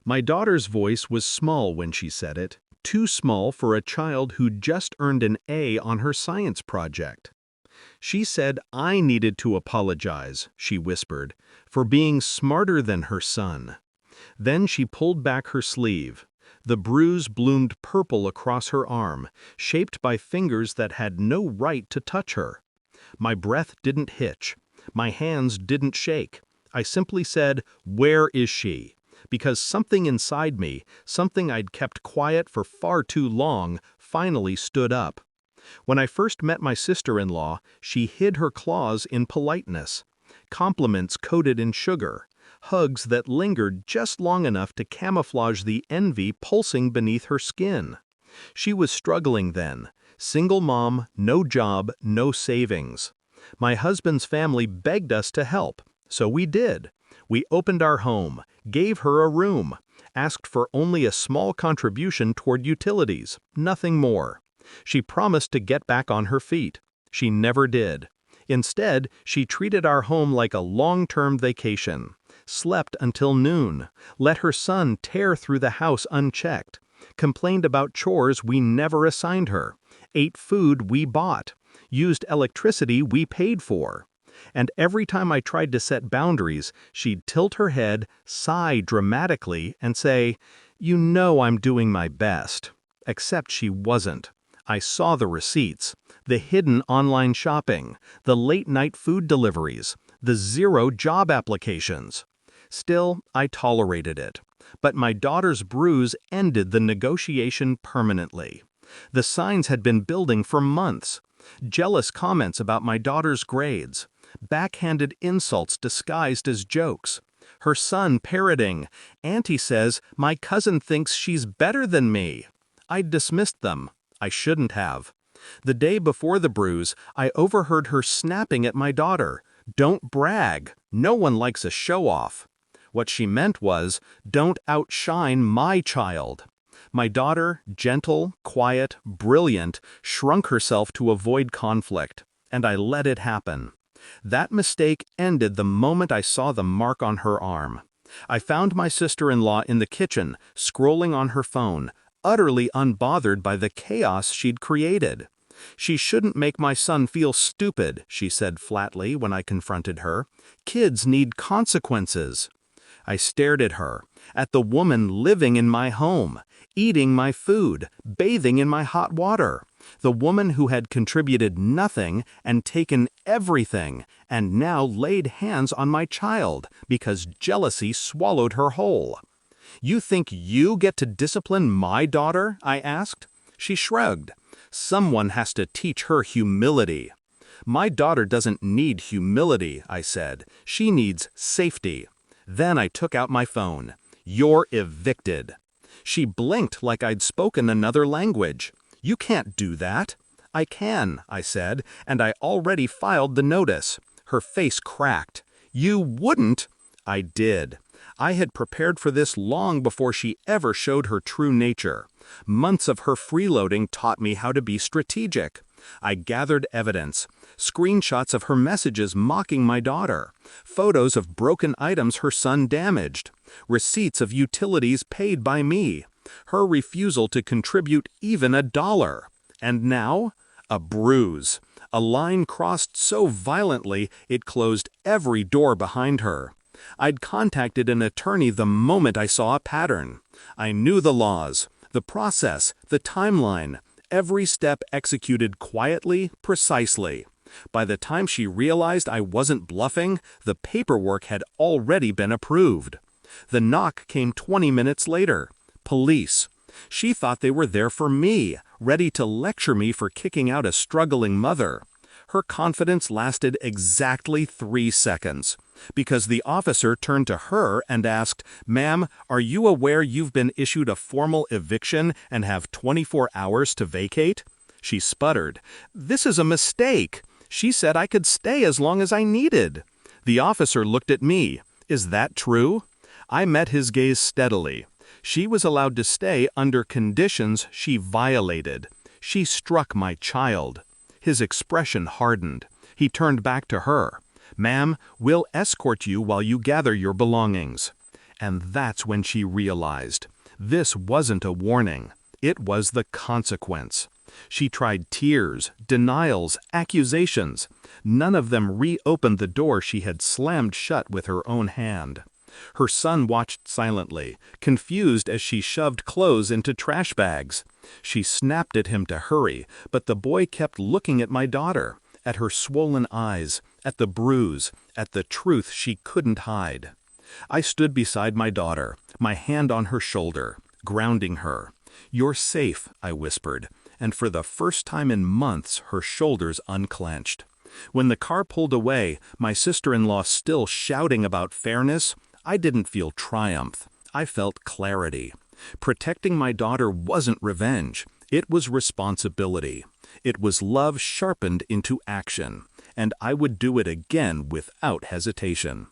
My daughter's voice was small when she said it, too small for a child who'd just earned an A on her science project. She said I needed to apologize, she whispered, for being smarter than her son. Then she pulled back her sleeve. The bruise bloomed purple across her arm, shaped by fingers that had no right to touch her. My breath didn't hitch. My hands didn't shake. I simply said, "Where is she?" Because something inside me, something I'd kept quiet for far too long, finally stood up. When I first met my sister-in-law, she hid her claws in politeness. Compliments coated in sugar. Hugs that lingered just long enough to camouflage the envy pulsing beneath her skin. She was struggling then. Single mom, no job, no savings. My husband's family begged us to help, so we did. We opened our home, gave her a room, asked for only a small contribution toward utilities, nothing more. She promised to get back on her feet. She never did. Instead, she treated our home like a long-term vacation. Slept until noon, let her son tear through the house unchecked, complained about chores we never assigned her, ate food we bought, used electricity we paid for. And every time I tried to set boundaries, she'd tilt her head, sigh dramatically, and say, "You know I'm doing my best." Except she wasn't. I saw the receipts, the hidden online shopping, the late-night food deliveries, the 0 job applications. Still, I tolerated it. But my daughter's bruise ended the negotiation permanently. The signs had been building for months. Jealous comments about my daughter's grades. Backhanded insults disguised as jokes. Her son parroting, "Auntie says my cousin thinks she's better than me." I dismissed them. I shouldn't have. The day before the bruise, I overheard her snapping at my daughter. "Don't brag. No one likes a show-off." What she meant was, "Don't outshine my child." My daughter, gentle, quiet, brilliant, shrunk herself to avoid conflict, and I let it happen. That mistake ended the moment I saw the mark on her arm. I found my sister-in-law in the kitchen, scrolling on her phone, utterly unbothered by the chaos she'd created. "She shouldn't make my son feel stupid," she said flatly when I confronted her. "Kids need consequences." I stared at her, at the woman living in my home, eating my food, bathing in my hot water, the woman who had contributed nothing and taken everything, and now laid hands on my child because jealousy swallowed her whole. "You think you get to discipline my daughter?" I asked. She shrugged. "Someone has to teach her humility." "My daughter doesn't need humility," I said. "She needs safety." Then I took out my phone. "You're evicted." She blinked like I'd spoken another language. "You can't do that." "I can," I said, "and I already filed the notice." Her face cracked. "You wouldn't?" I did. I had prepared for this long before she ever showed her true nature. Months of her freeloading taught me how to be strategic. I gathered evidence, screenshots of her messages mocking my daughter, photos of broken items her son damaged, receipts of utilities paid by me, her refusal to contribute even $1. And now, a bruise, a line crossed so violently it closed every door behind her. I'd contacted an attorney the moment I saw a pattern. I knew the laws, the process, the timeline, every step executed quietly, precisely. By the time she realized I wasn't bluffing, the paperwork had already been approved. The knock came 20 minutes later. Police. She thought they were there for me, ready to lecture me for kicking out a struggling mother. Her confidence lasted exactly 3 seconds, because the officer turned to her and asked, "Ma'am, are you aware you've been issued a formal eviction and have 24 hours to vacate?" She sputtered. "This is a mistake. She said I could stay as long as I needed." The officer looked at me. "Is that true?" I met his gaze steadily. She was allowed to stay under conditions she violated. She struck my child. His expression hardened. He turned back to her. "Ma'am, we'll escort you while you gather your belongings." And that's when she realized. This wasn't a warning. It was the consequence. She tried tears, denials, accusations. None of them reopened the door she had slammed shut with her own hand. Her son watched silently, confused as she shoved clothes into trash bags. She snapped at him to hurry, but the boy kept looking at my daughter, at her swollen eyes, at the bruise, at the truth she couldn't hide. I stood beside my daughter, my hand on her shoulder, grounding her. "You're safe," I whispered, and for the first time in months her shoulders unclenched. When the car pulled away, my sister-in-law still shouting about fairness, I didn't feel triumph. I felt clarity. Protecting my daughter wasn't revenge. It was responsibility. It was love sharpened into action. And I would do it again without hesitation.